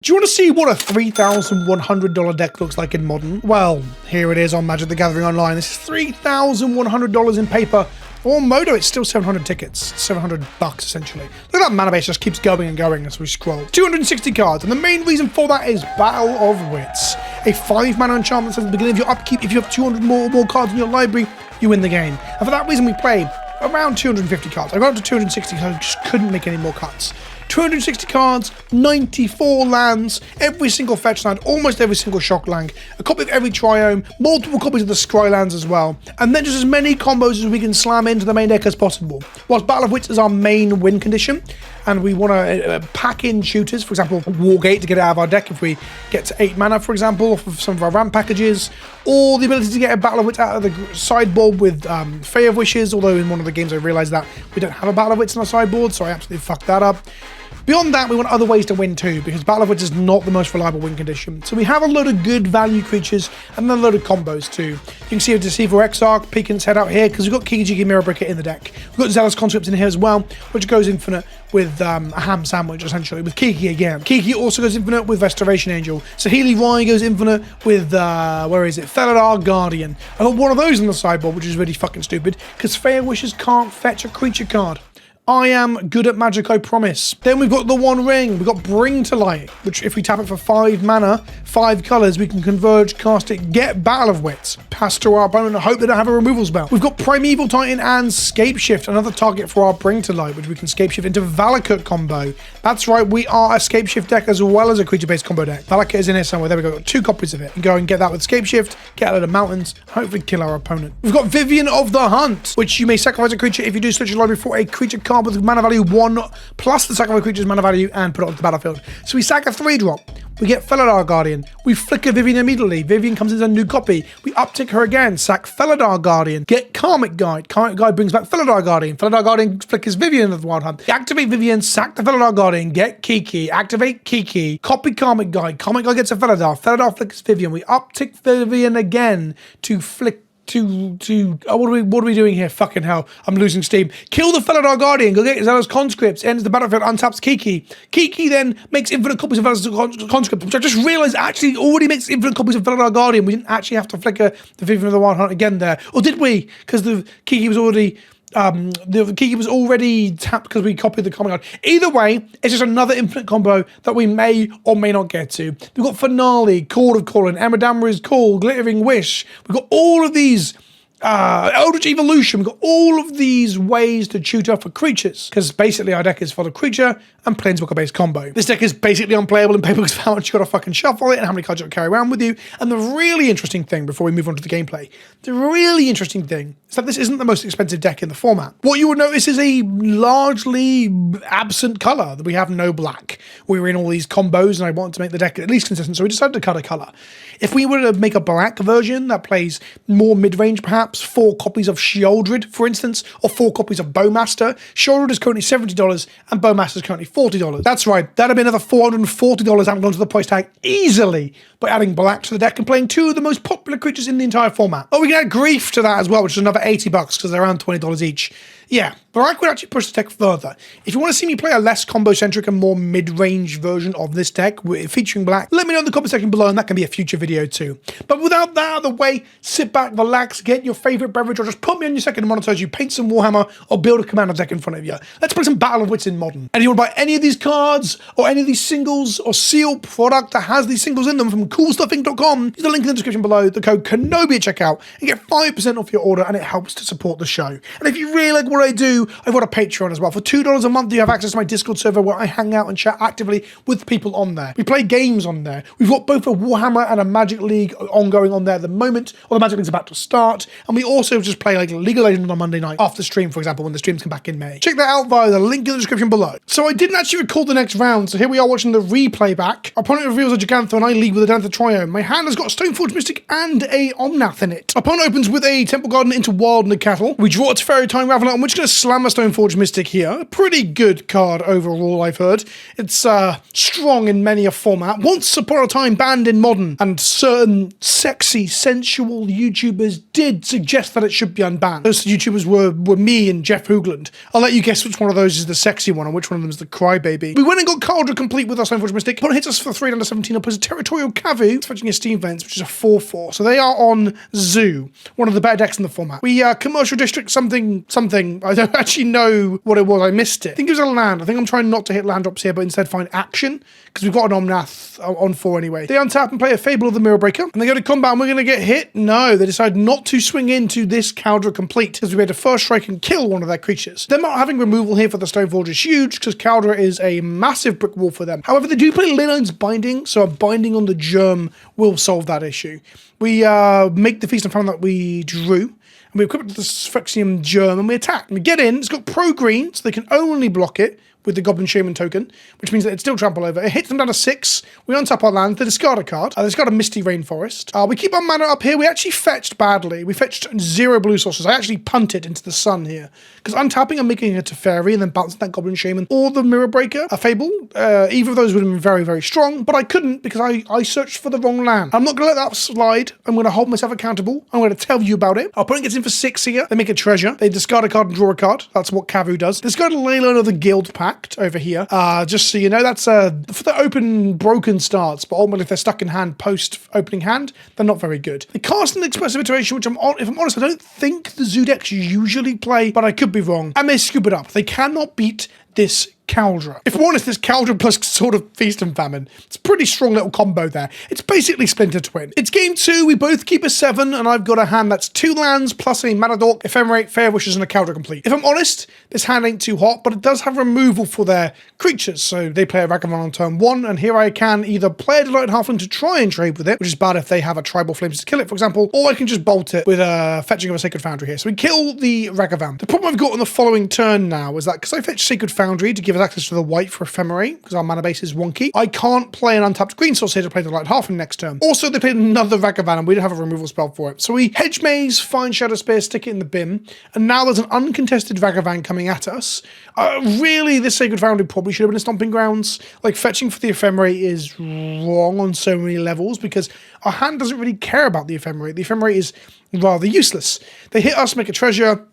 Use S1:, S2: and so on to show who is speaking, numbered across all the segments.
S1: Do you want to see what a $3,100 deck looks like in Modern? Well, here it is on Magic the Gathering Online. This is $3,100 in paper. Or Modo, it's still 700 tickets. $700 essentially. Look at that mana base, just keeps going and going as we scroll. 260 cards, and the main reason for that is Battle of Wits. A 5-mana enchantment says at the beginning of your upkeep, if you have 200 more cards in your library, you win the game. And for that reason, we played around 250 cards. I got up to 260 because I just couldn't make any more cuts. 260 cards, 94 lands, every single fetch land, almost every single shock land, a copy of every triome, multiple copies of the scry lands as well, and then just as many combos as we can slam into the main deck as possible. Whilst Battle of Wits is our main win condition, and we want to pack in shooters, for example, Wargate to get it out of our deck if we get to 8 mana, for example, off of some of our ramp packages, or the ability to get a Battle of Wits out of the sideboard with Fey of Wishes, although in one of the games I realised that we don't have a Battle of Wits in our sideboard, so I absolutely fucked that up. Beyond that, we want other ways to win too, because Battle of Wits is not the most reliable win condition. So we have a load of good value creatures and then a load of combos too. You can see a Deceiver Exarch peeking its head out here because we've got Kiki Mirror Breaker in the deck. We've got Zealous Conscript in here as well, which goes infinite with a ham sandwich essentially, with Kiki again. Kiki also goes infinite with Restoration Angel. Sahili Rai goes infinite with, where is it? Felidar Guardian. I got one of those on the sideboard, which is really fucking stupid, because Fey Wishes can't fetch a creature card. I am good at Magic, I promise. Then we've got the One Ring. We've got Bring to Light, which if we tap it for 5 mana, 5 colors, we can converge, cast it, get Battle of Wits, pass to our opponent, and hope they don't have a removal spell. We've got Primeval Titan and Scapeshift, another target for our Bring to Light, which we can Scapeshift into Valakut combo. That's right, we are a Scapeshift deck as well as a creature-based combo deck. Valakut is in here somewhere. There we go. We've got 2 copies of it. And go and get that with Scapeshift, get out of the mountains, hopefully kill our opponent. We've got Vivian of the Hunt, which you may sacrifice a creature if you do search your library for a creature card with mana value 1 plus the sacrifice creature's mana value and put it onto the battlefield. So we sack a 3-drop. We get Felidar Guardian. We flicker Vivian immediately. Vivian comes into a new copy. We uptick her again. Sack Felidar Guardian. Get Karmic Guide. Karmic Guide brings back Felidar Guardian. Felidar Guardian flickers Vivian of the Wild Hunt. Activate Vivian. Sack the Felidar Guardian. Get Kiki. Activate Kiki. Copy Karmic Guide. Karmic Guide gets a Felidar. Felidar flickers Vivian. We uptick Vivian again to flick what are we doing here? Fucking hell, I'm losing steam. Kill the Felidar Guardian, go get Zealous Conscripts, ends the battlefield, untaps Kiki. Kiki then makes infinite copies of Zealous Conscript, which I just realised actually already makes infinite copies of Felidar Guardian. We didn't actually have to flicker the Vivian of the Wild Hunt again there. Or did we? Because the Kiki was already... the Kiki was already tapped because we copied the Comic Card. Either way, it's just another infinite combo that we may or may not get to. We've got Finale, Chord of Calling, Emadamri's Call, Glittering Wish. We've got all of these Eldritch Evolution. We've got all of these ways to tutor for creatures, because basically our deck is for the creature and Planeswalker based combo. This deck is basically unplayable in paper because of how much you gotta fucking shuffle it and how many cards you gotta carry around with you. And the really interesting thing, before we move on to the gameplay, the really interesting thing is that this isn't the most expensive deck in the format. What you would notice is a largely absent color. We have no black. We were in all these combos and I wanted to make the deck at least consistent, so we decided to cut a color. If we were to make a black version that plays more mid-range, perhaps 4 copies of Sheoldred, for instance, or 4 copies of Bowmaster, Sheoldred is currently $70 and Bowmaster is currently $40. That's right, that'd have been another $440 added onto the price tag easily by adding black to the deck and playing 2 of the most popular creatures in the entire format. Oh, we can add Grief to that as well, which is another $80 because they're around $20 each. Yeah, black would actually push the deck further. If you want to see me play a less combo-centric and more mid-range version of this deck featuring black, let me know in the comment section below and that can be a future video too. But without that out of the way, sit back, relax, get your favourite beverage or just put me on your second monitor as you paint some Warhammer or build a commander deck in front of you. Let's play some Battle of Wits in Modern. And if you want to buy any of these cards or any of these singles or sealed product that has these singles in them from coolstuffinc.com, use the link in the description below, the code KENOBI at checkout, and get 5% off your order, and it helps to support the show. And if you really like what I do, I've got a Patreon as well. For $2 a month, you have access to my Discord server where I hang out and chat actively with people on there. We play games on there. We've got both a Warhammer and a Magic League ongoing on there at the moment, or the Magic League's about to start. And we also just play like League of Legends on Monday night after stream, for example, when the streams come back in May. Check that out via the link in the description below. So I didn't actually record the next round, so here we are watching the replay back. Our opponent reveals a Gigantha and I lead with a Gigantha Triome. My hand has got a Stoneforge Mystic and a Omnath in it. Our opponent opens with a Temple Garden into Wild Cattle. We draw a Teferi Time Raveler, on which we're just going to slam a Stoneforge Mystic here. A pretty good card overall, I've heard. It's strong in many a format. Once upon a time banned in Modern, and certain sexy, sensual YouTubers did suggest that it should be unbanned. Those YouTubers were me and Jeff Hoogland. I'll let you guess which one of those is the sexy one and which one of them is the crybaby. We went and got Cauldron complete with our Stoneforge Mystic. Opponent hits us for 3 down to 17. Up as a Territorial Cavu. It's fetching a Steam Vents, which is a 4/4. So they are on Zoo, one of the better decks in the format. We Commercial District something. I don't actually know what it was. I missed it. I think it was a land. I think I'm trying not to hit land drops here, but instead find action, because we've got an Omnath on 4 anyway. They untap and play a Fable of the Mirror Breaker, and they go to combat, and we're going to get hit. No, they decide not to swing into this Cauldron complete, because we made a first strike and kill one of their creatures. Them not having removal here for the Stoneforge is huge, because Cauldron is a massive brick wall for them. However, they do play Leyline's Binding, so a Binding on the Germ will solve that issue. We make the Feast and Famine that we drew, and we equip it with the Sphyxium Germ, and we attack. And we get in, it's got pro green, so they can only block it with the Goblin Shaman token, which means that it's still trample over. It hits them down to 6. We untap our land. They discard a card. They discard a Misty Rainforest. We keep our mana up here. We actually fetched badly. We fetched 0 blue sources. I actually punted into the sun here, because untapping and making it a Teferi and then bouncing that Goblin Shaman or the Mirror Breaker, a Fable, either of those would have been very, very strong, but I couldn't because I searched for the wrong land. I'm not going to let that slide. I'm going to hold myself accountable. I'm going to tell you about it. Our opponent gets in for 6 here. They make a treasure. They discard a card and draw a card. That's what Cavu does. Discard a Leyline of the Guild Pact over here. Just so you know, that's for the open broken starts, but ultimately if they're stuck in hand post opening hand, they're not very good. They cast an Expressive Iteration, which if I'm honest, I don't think the Zoo decks usually play, but I could be wrong. And they scoop it up. They cannot beat this Cauldron. If I'm honest, this Cauldron plus sort of Feast and Famine, it's a pretty strong little combo there. It's basically Splinter Twin. It's game 2, we both keep a 7, and I've got a hand that's 2 lands plus a Matadork, Ephemerate, Fair Wishes, and a Cauldron complete. If I'm honest, this hand ain't too hot, but it does have removal for their creatures, so they play a Ragavan on turn 1, and here I can either play a Delighted Halfling to try and trade with it, which is bad if they have a Tribal Flames to kill it, for example, or I can just bolt it with a fetching of a Sacred Foundry here. So we kill the Ragavan. The problem I've got on the following turn now is that because I fetch Sacred Foundry to give us access to the white for Ephemerate, because our mana base is wonky, I can't play an untapped green source here to play the Light Halfling next turn. Also, they played another Ragavan, and we didn't have a removal spell for it. So we Hedge Maze, find Shadow Spear, stick it in the bin, and now there's an uncontested Ragavan coming at us. Really, this Sacred Foundry probably should have been a Stomping Grounds. Like, fetching for the Ephemerate is wrong on so many levels, because our hand doesn't really care about the Ephemerate. The Ephemerate is rather useless. They hit us, make a treasure,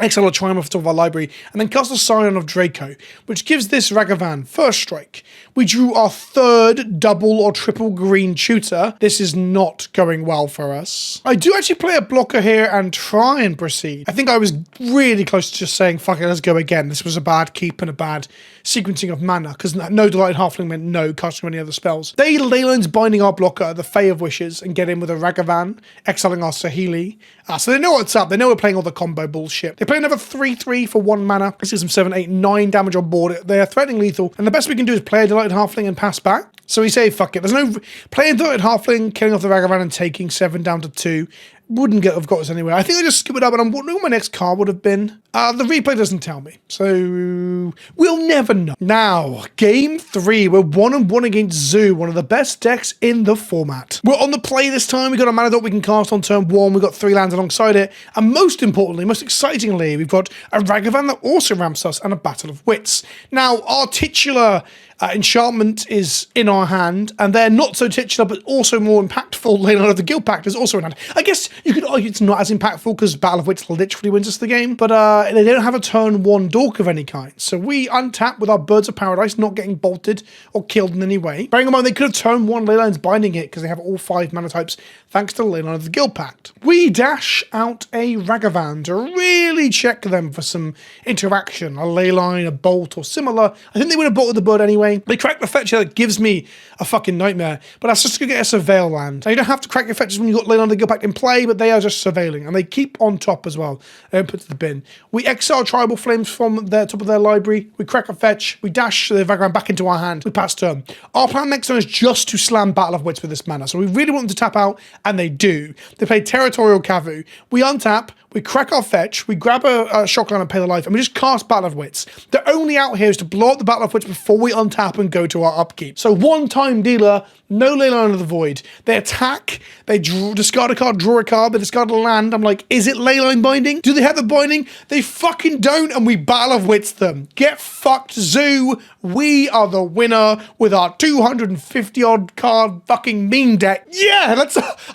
S1: exile a Triumph off the top of our library, and then cast a Scion of Draco, which gives this Ragavan first strike. We drew our 3rd double or triple green tutor. This is not going well for us. I do actually play a blocker here and try and proceed. I think I was really close to just saying, fuck it, let's go again. This was a bad keep and a bad sequencing of mana, because no Delighted Halfling meant no casting any other spells. They Leyline's Binding our blocker, the Fae of Wishes, and get in with a Ragavan, exiling our Saheeli. So they know what's up. They know we're playing all the combo bullshit. They play another 3/3 for 1 mana. This gives them 7, 8, 9 damage on board. They are threatening lethal, and the best we can do is play a Delighted Halfling and pass back. So we say, fuck it. There's no playing Delighted Halfling, killing off the Ragavan and taking 7 down to 2. Wouldn't have got us anywhere. I think I just skip it up, and I'm wondering what my next card would have been. The replay doesn't tell me, so we'll never know. Now, game 3, we're 1-1 against Zoo, one of the best decks in the format. We're on the play this time. We got a mana dot we can cast on turn 1. We've got 3 lands alongside it, and most importantly, most excitingly, we've got a Ragavan that also ramps us and a Battle of Wits. Now, our titular enchantment is in our hand, and they're not so titular but also more impactful Leyline of the Guild Pact is also in hand. I guess you could argue it's not as impactful because Battle of Wits literally wins us the game, but they don't have a turn 1 dork of any kind. So we untap with our Birds of Paradise, not getting bolted or killed in any way. Bearing in mind they could have turn 1 Leyline's Binding it because they have all 5 mana types thanks to Leyline of the Guild Pact. We dash out a Ragavan to really check them for some interaction, a Leyline, a bolt or similar. I think they would have bolted the bird anyway. They crack the fetcher that gives me a fucking nightmare, but that's just going to get a Surveil land. Now, you don't have to crack your fetchers when you've got Leyline of the Guild Pact in play, but they are just surveilling, and they keep on top as well. They don't put to the bin. We exile Tribal Flames from the top of their library. We crack a fetch. We dash the Ragavan back into our hand. We pass turn. Our plan next turn is just to slam Battle of Wits with this mana, so we really want them to tap out, and they do. They play Territorial Cavu. We untap. We crack our fetch, we grab a Shockland and pay the life, and we just cast Battle of Wits. The only out here is to blow up the Battle of Wits before we untap and go to our upkeep. So 1-time dealer, no Leyline of the Void. They attack, they discard a card, draw a card, discard. They discard a land. I'm like, is it leyline binding? Do they have the binding? They fucking don't, and we Battle of Wits them. Get fucked, Zoo. We are the winner with our 250 odd card fucking meme deck. Yeah,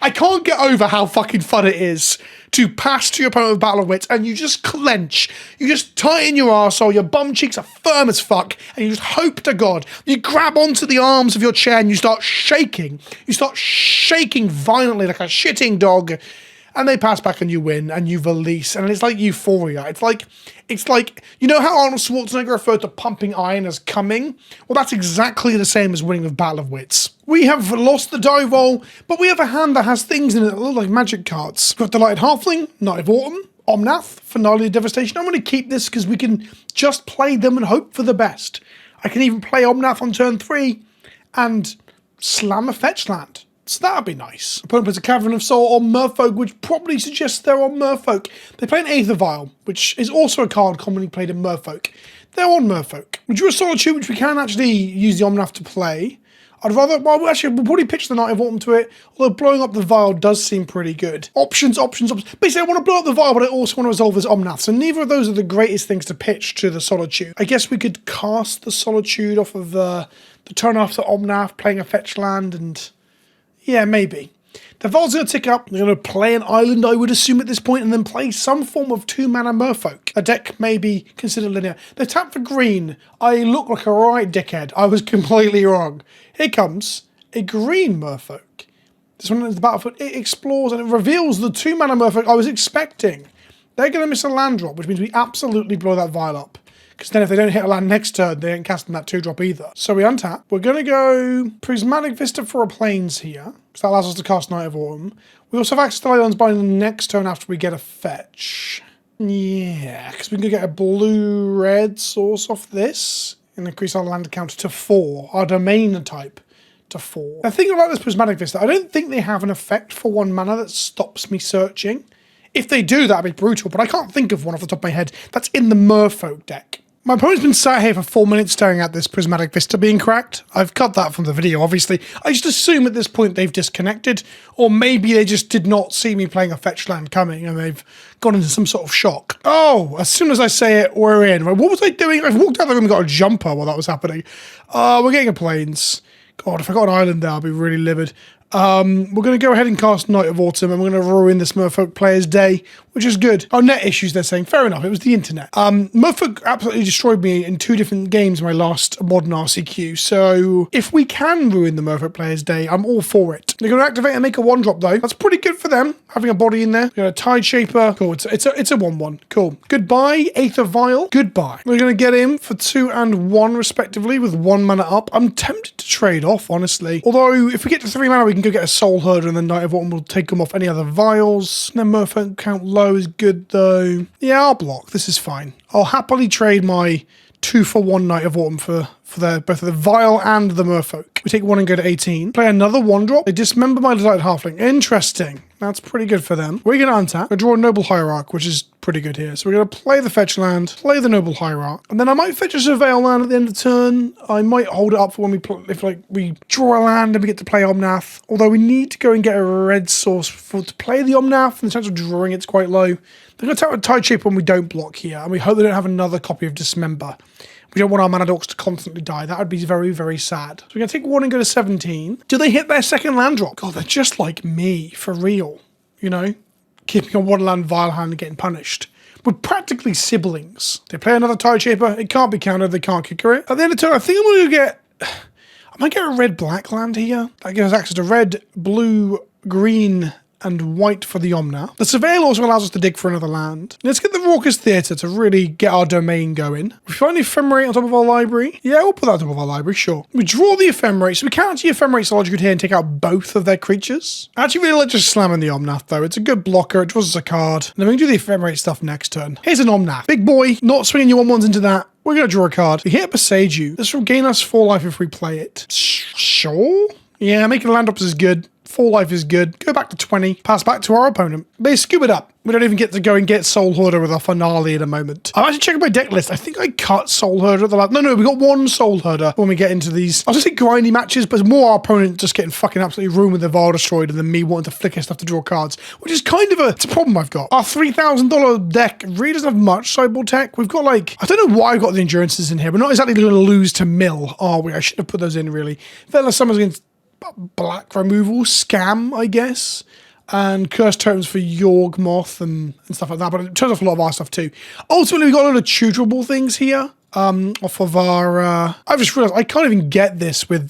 S1: I can't get over how fucking fun it is to pass to your opponent with Battle of Wits and you just clench. You just tighten your arsehole, your bum cheeks are firm as fuck, and you just hope to God. You grab onto the arms of your chair and you start shaking. You start shaking violently like a shitting dog, and they pass back and you win and you release, and it's like euphoria. It's like, you know how Arnold Schwarzenegger referred to pumping iron as coming? Well, that's exactly the same as winning with Battle of Wits. We have lost the die roll, but we have a hand that has things in it that look like magic cards. We've got Delighted Halfling, Knight of Autumn, Omnath, Finale of Devastation. I'm going to keep this because we can just play them and hope for the best. I can even play Omnath on turn 3 and slam a fetch land. So that'd be nice. Opponent puts a Cavern of Soul on merfolk, which probably suggests they're on merfolk. They play an Aether Vial, which is also a card commonly played in merfolk. They're on merfolk. We drew a Solitude, which we can actually use the Omnath to play. I'd rather, well, we'll probably pitch the Knight of Autumn to it, although blowing up the Vial does seem pretty good. Options. Basically, I want to blow up the Vial, but I also want to resolve as Omnath, so neither of those are the greatest things to pitch to the Solitude. I guess we could cast the Solitude off of the turn after Omnath, playing a fetch land, and yeah, maybe. The Vial's going to tick up. They're going to play an island, I would assume, at this point, and then play some form of 2-mana merfolk. A deck may be considered linear. They tap for green. I look like a right dickhead. I was completely wrong. Here comes a green merfolk. This one is the battlefield. It explores and it reveals the 2-mana merfolk I was expecting. They're going to miss a land drop, which means we absolutely blow that Vial up. Because then if they don't hit a land next turn, they ain't casting that 2-drop either. So we untap. We're going to go Prismatic Vista for a Plains here, because that allows us to cast Knight of Autumn. We also have access to Leyland's Binding next turn after we get a fetch. Yeah, because we can get a blue-red source off this and increase our land count to 4, our domain type to 4. The thing about this Prismatic Vista, I don't think they have an effect for 1 mana that stops me searching. If they do, that'd be brutal, but I can't think of one off the top of my head that's in the merfolk deck. My opponent's been sat here for 4 minutes staring at this Prismatic Vista being cracked. I've cut that from the video, obviously. I just assume at this point they've disconnected, or maybe they just did not see me playing a fetch land coming and they've gone into some sort of shock. Oh, as soon as I say it, we're in. What was I doing? I walked out of the room and got a jumper while that was happening. We're getting a Plains. God, if I got an island there, I'd be really livid. We're going to go ahead and cast Knight of Autumn, and we're going to ruin this merfolk player's day, which is good. Oh, net issues, they're saying. Fair enough, it was the internet. Merfolk absolutely destroyed me in 2 different games in my last modern RCQ, so if we can ruin the merfolk player's day, I'm all for it. They're going to activate and make a 1-drop, though. That's pretty good for them, having a body in there. We've got a Tide Shaper. Cool, it's a 1-1. Cool. Goodbye, Aether Vial. Goodbye. We're going to get him for 2 and 1, respectively, with 1 mana up. I'm tempted to trade off, honestly. Although, if we get to 3 mana, we can go get a Soul Herder, and then Knight of Autumn will take them off any other vials. Their merfolk count low is good, though. Yeah, I'll block. This is fine. I'll happily trade my 2-for-1 Knight of Autumn for both the Vial and the merfolk. We take 1 and go to 18. Play another 1-drop. They dismember my Delighted Halfling. Interesting. That's pretty good for them. We're going to untap. We're draw a Noble Hierarch, which is pretty good here. So we're going to play the fetch land, play the Noble Hierarch, and then I might fetch a Surveil land at the end of the turn. I might hold it up for when we draw a land and we get to play Omnath. Although we need to go and get a red source to play the Omnath, and the chance of drawing it's quite low. They're going to tap a Tide Shaper when we don't block here, and we hope they don't have another copy of Dismember. We don't want our mana dorks to constantly die. That would be very, very sad. So we're going to take 1 and go to 17. Do they hit their second land drop? God, they're just like me, for real. You know? Keeping a 1-land Vial hand and getting punished. We're practically siblings. They play another Tide Shaper. It can't be countered. They can't kicker it. At the end of the turn, I think I'm going to get... I might get a red-black land here. That gives us access to red, blue, green, and white for the Omnath. The Surveil also allows us to dig for another land. Let's get the Raucous Theatre to really get our domain going. We find the Ephemerate on top of our library. Yeah, we'll put that on top of our library, sure. We draw the Ephemerate, so we can't see Ephemerate Solitude here and take out both of their creatures. I actually really like just slamming the Omnath, though. It's a good blocker. It draws us a card. And then we can do the Ephemerate stuff next turn. Here's an Omnath. Big boy, not swinging your 1/1s into that. We're going to draw a card. We hit Beseiju. This will gain us 4 life if we play it. Sure? Yeah, making land drops is good. Full life is good. Go back to 20. Pass back to our opponent. They scoop it up. We don't even get to go and get Soul Hoarder with our finale in a moment. I'm actually checking my deck list. I think I cut Soul Hoarder at the last... No, we got one Soul Hoarder when we get into these... I was going to say grindy matches, but it's more our opponent just getting fucking absolutely ruined with their Vial destroyed and then me wanting to flicker stuff to draw cards, which is kind of it's a problem I've got. Our $3,000 deck really doesn't have much sideboard tech. We've got like... I don't know why I've got the Endurances in here. We're not exactly going to lose to Mill, are we? I should have put those in, really. Vela Summers against Black Removal, Scam, I guess. And Curse Totems for Yawgmoth and stuff like that, but it turns off a lot of our stuff too. Ultimately, we've got a lot of tutorable things here off of our... I've just realised I can't even get this with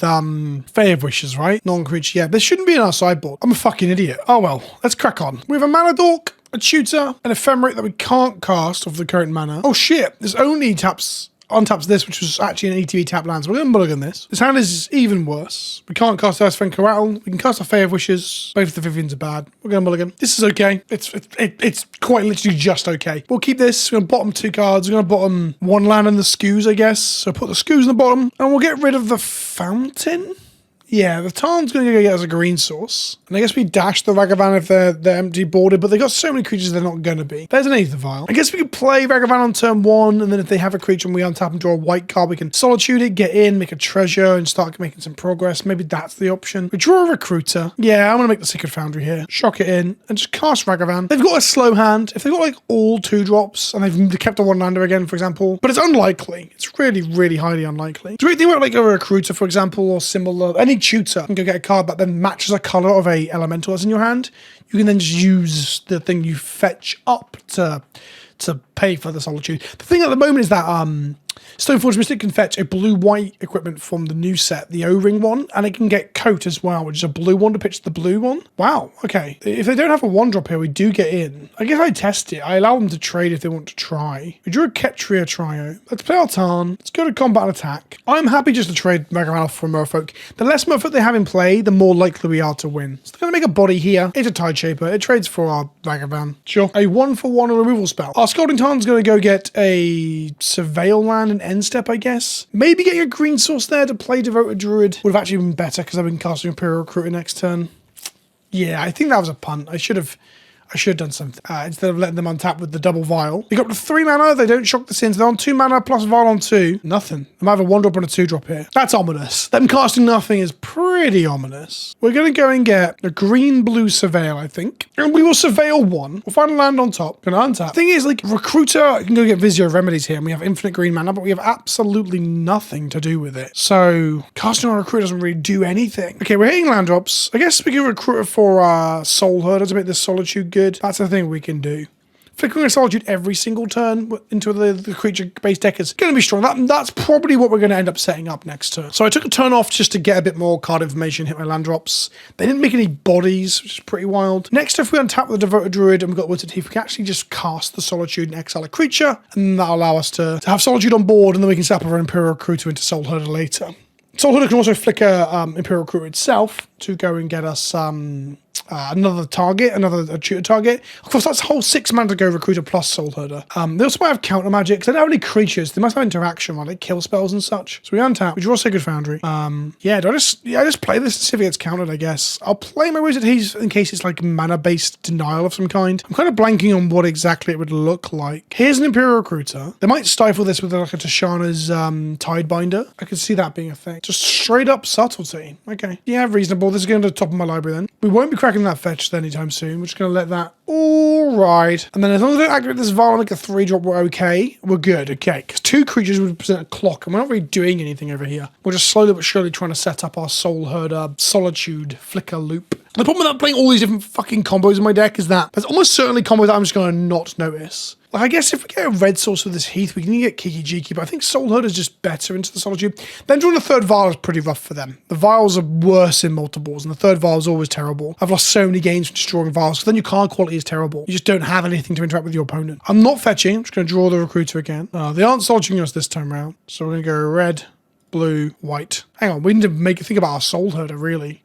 S1: Fey of Wishes, right? Non-creature, yeah. This shouldn't be in our sideboard. I'm a fucking idiot. Oh well, let's crack on. We have a Mana Dork, a Tutor, an Ephemerate that we can't cast off the current mana. Oh shit, this only untaps this, which was actually an ETB tap land, so we're going to mulligan this. This hand is even worse. We can't cast Earthfang Coatl. We can cast a Fey of Wishes. Both of the Vivians are bad. We're going to mulligan. This is okay. It's quite literally just okay. We'll keep this. We're going to bottom 2 cards. We're going to bottom 1 land and the Skews, I guess. So put the Skews in the bottom, and we'll get rid of the Fountain. Yeah, the Tarn's going to go get us a green source. And I guess we dash the Ragavan if they're empty boarded, but they've got so many creatures they're not going to be. There's an Aether Vial. I guess we could play Ragavan on turn 1, and then if they have a creature and we untap and draw a white card, we can Solitude it, get in, make a treasure, and start making some progress. Maybe that's the option. We draw a Recruiter. Yeah, I'm going to make the Sacred Foundry here. Shock it in, and just cast Ragavan. They've got a slow hand. If they've got like all 2-drops, and they've kept a 1-lander again, for example, but it's unlikely. It's really, really highly unlikely. The great thing about like a Recruiter, for example, or Symbol of any tutor can go get a card that then matches a color of a elemental that's in your hand. You can then just use the thing you fetch up to pay for the Solitude. The thing at the moment is that Stoneforge Mystic can fetch a blue-white equipment from the new set, the O-Ring one, and it can get Coat as well, which is a blue one to pitch the blue one. Wow, okay. If they don't have a 1-drop here, we do get in. I guess I test it. I allow them to trade if they want to try. We drew a Ketria Trio. Let's play our Tarn. Let's go to combat and attack. I'm happy just to trade Ragavan for Merfolk. The less Merfolk they have in play, the more likely we are to win. So they're going to make a body here. It's a Tide Shaper. It trades for our Ragavan. Sure. A 1-for-1 removal spell. Our Scalding Tarn's going to go get a Surveil land and End Step, I guess. Maybe getting a green source there to play Devoted Druid would have actually been better because I've been casting Imperial Recruiter next turn. Yeah, I think that was a punt. I should have done something instead of letting them untap with the double Vial. They got to 3 mana. They don't shock the Sins. They're on 2 mana plus Vial on 2. Nothing. They might have a 1-drop and a 2-drop here. That's ominous. Them casting nothing is pretty ominous. We're going to go and get a green-blue Surveil, I think. And we will Surveil 1. We'll find a land on top. Going to untap. The thing is, like, Recruiter can go get Vizier of Remedies here, and we have infinite green mana, but we have absolutely nothing to do with it. So, casting on Recruiter doesn't really do anything. Okay, we're hitting land drops. I guess we can Recruiter for Soul Herder to make this Solitude good. That's the thing we can do. Flickering a Solitude every single turn into the creature-based deck is going to be strong. That's probably what we're going to end up setting up next turn. So I took a turn off just to get a bit more card information, hit my land drops. They didn't make any bodies, which is pretty wild. Next, if we untap with the Devoted Druid and we've got Wits Teeth, we can actually just cast the Solitude and exile a creature, and that'll allow us to have Solitude on board, and then we can set up our Imperial Recruiter into Soul Herder later. Soul Herder can also flicker Imperial Recruiter itself to go and get us another target, another tutor target. Of course, that's a whole 6 mana to go Recruiter plus Soul Herder. They also might have counter magic, because they don't have any creatures. They must have interaction, right? Like kill spells and such. So we untap, we draw Sacred Foundry. Yeah, I just play this to see if it gets countered, I guess. I'll play my Wizard Haze in case it's like mana-based denial of some kind. I'm kind of blanking on what exactly it would look like. Here's an Imperial Recruiter. They might stifle this with like a Tashana's Tidebinder. I could see that being a thing. Just straight up subtlety. Okay. Yeah, reasonable. This is going to the top of my library then. We won't be cracking that fetch anytime soon. We're just going to let that all ride. And then as long as they don't activate this Vial and make a 3-drop, we're okay. We're good, okay. Because 2 creatures would present a clock, and we're not really doing anything over here. We're just slowly but surely trying to set up our Soul Herder Solitude flicker loop. The problem with playing all these different fucking combos in my deck is that there's almost certainly combos that I'm just going to not notice. Like, I guess if we get a red source with this Heath, we can get Kiki Jiki, but I think Soul Herder is just better into the Solitude. Then drawing a 3rd Vial is pretty rough for them. The Vials are worse in multiples, and the 3rd Vial is always terrible. I've lost so many games from just drawing Vials, because then your card quality is terrible. You just don't have anything to interact with your opponent. I'm not fetching. I'm just going to draw the Recruiter again. They aren't solituting us this time around, so we're going to go red, blue, white. Hang on, we need to think about our Soul Herder, really.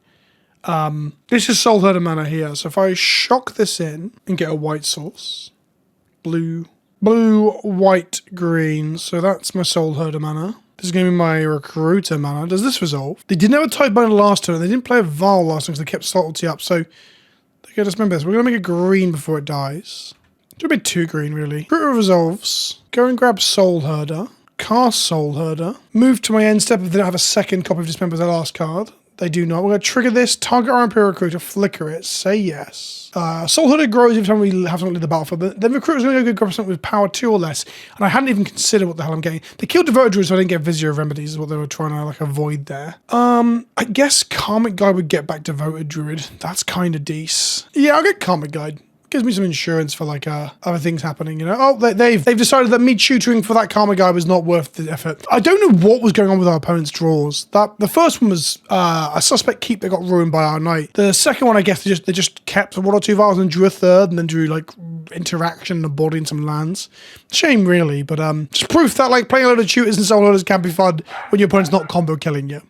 S1: This is Soul Herder mana here, so if I shock this in and get a white source, blue, white, green, so that's my Soul Herder mana. This is going to be my recruiter mana. Does this resolve? They didn't have a type binding last turn. They didn't play a Val last turn because they kept Salty up. So, okay, just remember this. We're going to make it green before it dies. It's a bit too green, really. Recruiter resolves. Go and grab Soul Herder. Cast Soul Herder. Move to my end step if they don't have a second copy of Dismember as their last card. They do not. We're going to trigger this, target our Imperial Recruiter, flicker it, say yes. Soul Herder grows every time we have something to the battlefield, but then Recruiter's going to go grab something with power 2 or less, and I hadn't even considered what the hell I'm getting. They killed Devoted Druid, so I didn't get Vizier of Remedies, is what they were trying to like avoid there. I guess Karmic Guide would get back Devoted Druid. That's kind of decent. Yeah, I'll get Karmic Guide. Gives me some insurance for like other things happening, you know. Oh, they've decided that me tutoring for that Karma guy was not worth the effort. I don't know what was going on with our opponent's draws. The first one was a suspect keep that got ruined by our knight. The second one, I guess they just kept one or two vials and drew a third, and then drew like interaction, a body, and some lands. Shame, really, but just proof that like playing a load of tutors and soul loaders can be fun when your opponent's not combo killing you.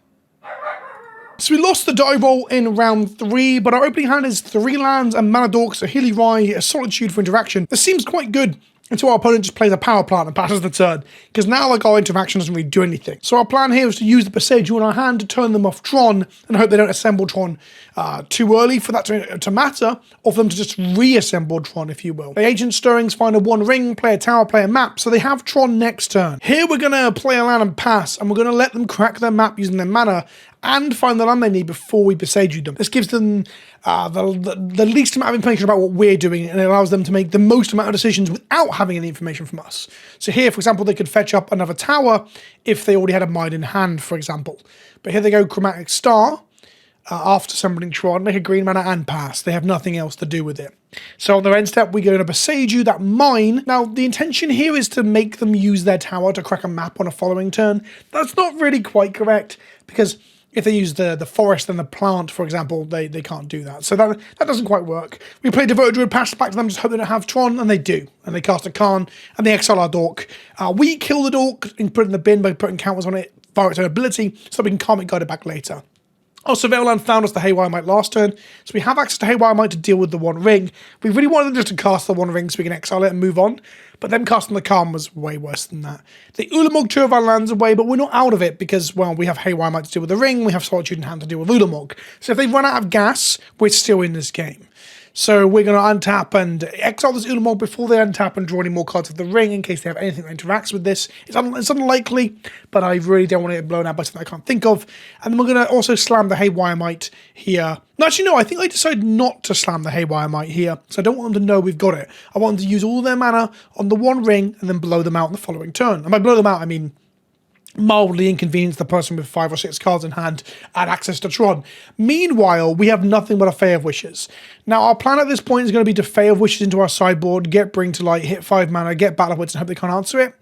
S1: So we lost the die roll in round 3, but our opening hand is 3 lands, and Mana Dorks, a Hilly Rye, a Solitude for interaction. This seems quite good until our opponent just plays a power plant and passes the turn, because now like our interaction doesn't really do anything. So our plan here is to use the Presagio in our hand to turn them off Tron, and hope they don't assemble Tron too early for that to matter, or for them to just reassemble Tron, if you will. The Ancient Stirrings find a 1 ring, play a tower, play a map, so they have Tron next turn. Here we're going to play a land and pass, and we're going to let them crack their map using their mana, and find the land they need before we Presagio them. This gives them the least amount of information about what we're doing, and it allows them to make the most amount of decisions without having any information from us. So here, for example, they could fetch up another tower if they already had a mine in hand, for example. But here they go, Chromatic Star, after summoning Tron, make a green mana and pass. They have nothing else to do with it. So on their end step, we're going to Presagio that mine. Now, the intention here is to make them use their tower to crack a map on a following turn. That's not really quite correct, because if they use the forest and the plant, for example, they can't do that. So that doesn't quite work. We play Devoted Druid, pass back to them, just hope they don't have Tron, and they do. And they cast a Khan, and they exile our Dork. We kill the Dork and put it in the bin by putting counters on it via its own ability, so we can Karmic Guide it back later. Our Surveil Land found us the Haywire Might last turn, so we have access to Haywire Might to deal with the 1 ring. We really wanted them just to cast the 1 ring so we can exile it and move on, but them casting the Calm was way worse than that. They Ulamog 2 of our lands away, but we're not out of it because, well, we have Haywire Might to deal with the ring, we have Solitude in hand to deal with Ulamog. So if they run out of gas, we're still in this game. So we're going to untap and exile this Ulamog before they untap and draw any more cards of the ring in case they have anything that interacts with this. It's unlikely, but I really don't want to get blown out by something I can't think of. And then we're going to also slam the Haywire Might here. No, actually, no, I think I decided not to slam the Haywire Might here, so I don't want them to know we've got it. I want them to use all their mana on the 1 ring and then blow them out in the following turn. And by blow them out, I mean mildly inconvenience the person with 5 or 6 cards in hand and access to Tron. Meanwhile, we have nothing but a Fae of Wishes. Now, our plan at this point is going to be to Fae of Wishes into our sideboard, get Bring to Light, hit 5 mana, get Battle Wits, and hope they can't answer it.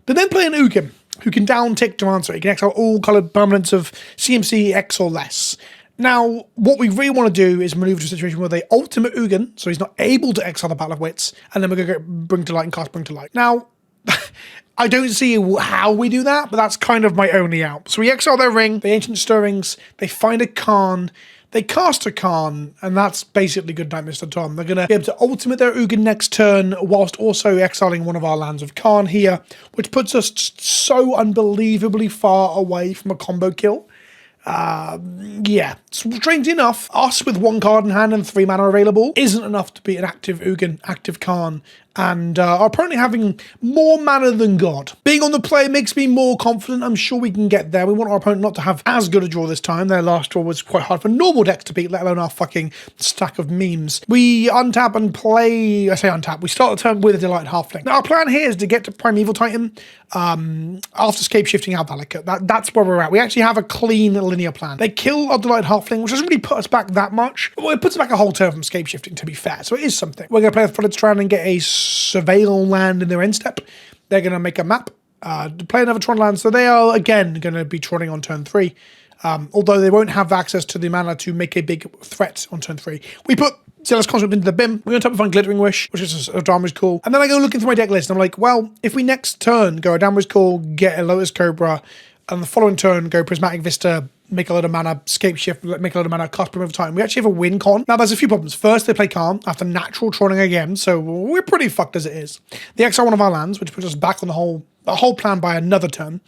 S1: But then play an Ugin, who can down tick to answer it. He can exile all coloured permanents of CMC X or less. Now, what we really want to do is maneuver to a situation where they ultimate Ugin, so he's not able to exile the Battle of Wits, and then we're going to get Bring to Light and cast Bring to Light. Now, I don't see how we do that, but that's kind of my only out. So we exile their ring, the Ancient Stirrings, they find a Khan, they cast a Khan, and that's basically good night, Mr. Tom. They're going to be able to ultimate their Ugin next turn, whilst also exiling one of our lands of Khan here, which puts us so unbelievably far away from a combo kill. Yeah, strangely enough, us with 1 card in hand and 3 mana available isn't enough to beat an active Ugin, active Khan, and our opponent having more mana than God. Being on the play makes me more confident. I'm sure we can get there. We want our opponent not to have as good a draw this time. Their last draw was quite hard for normal decks to beat, let alone our fucking stack of memes. We untap and play, I say untap, we start the turn with a Delight Halfling. Now our plan here is to get to Primeval Titan after scape shifting out Valakut. That's where we're at. We actually have a clean linear plan. They kill our Delight Halfling, which doesn't really put us back that much. Well, it puts us back a whole turn from scape shifting, to be fair, so it is something. We're going to play with Flooded Strand and get a Surveil Land in their end step. They're going to make a map to play another Tron land, so they are again going to be trotting on turn 3. Although they won't have access to the mana to make a big threat on turn 3. We put Zealous Conscript into the bin. We're going to tap and find Glittering Wish, which is a Damage Call. And then I go looking through my deck list, and I'm like, well, if we next turn go a Damage Call, get a Lotus Cobra, and the following turn go Prismatic Vista, make a lot of mana, Scape Shift, make a lot of mana, cast Primeval Titan, we actually have a win con. Now, there's a few problems. First, they play Calm after natural Troning again, so we're pretty fucked as it is. They exile one of our lands, which puts us back on the whole the whole plan by another turn.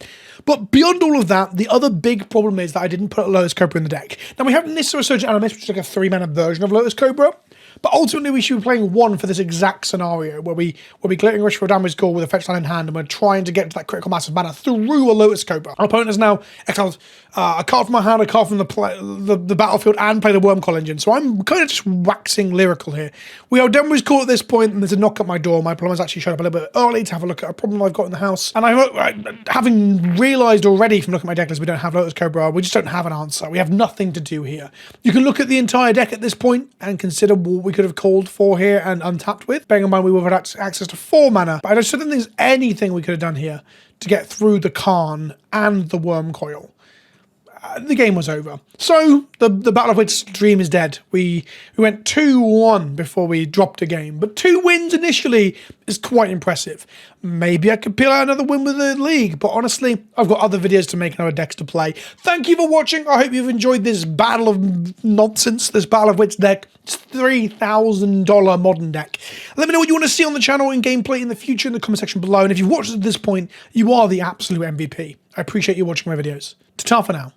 S1: But beyond all of that, the other big problem is that I didn't put Lotus Cobra in the deck. Now we have Nissa Surgeon Animus, which is like a 3-mana version of Lotus Cobra. But ultimately, we should be playing 1 for this exact scenario, where we Glittering Wish for a damage score with a fetch land in hand, and we're trying to get to that critical mass of mana through a Lotus Cobra. Our opponent has now exiled a card from my hand, a card from the battlefield, and played a Wormcoil Engine. So I'm kind of just waxing lyrical here. We are done with call at this point, and there's a knock at my door. My plumber's actually showed up a little bit early to have a look at a problem I've got in the house. And having realised already from looking at my deck list, we don't have Lotus Cobra. We just don't have an answer. We have nothing to do here. You can look at the entire deck at this point and consider what we could have called for here and untapped with. Bearing in mind we would have had access to 4 mana, but I just don't think there's anything we could have done here to get through the Karn and the Wormcoil. The game was over. So the Battle of Wits dream is dead. We went 2-1 before we dropped a game, but 2 wins initially is quite impressive. Maybe I could peel out another win with the league, but honestly, I've got other videos to make and other decks to play. Thank you for watching. I hope you've enjoyed this battle of nonsense, this Battle of Wits deck. It's $3,000 modern deck. Let me know what you want to see on the channel in gameplay in the future in the comment section below. And if you've watched at this point, you are the absolute MVP. I appreciate you watching my videos. Ta-ta for now.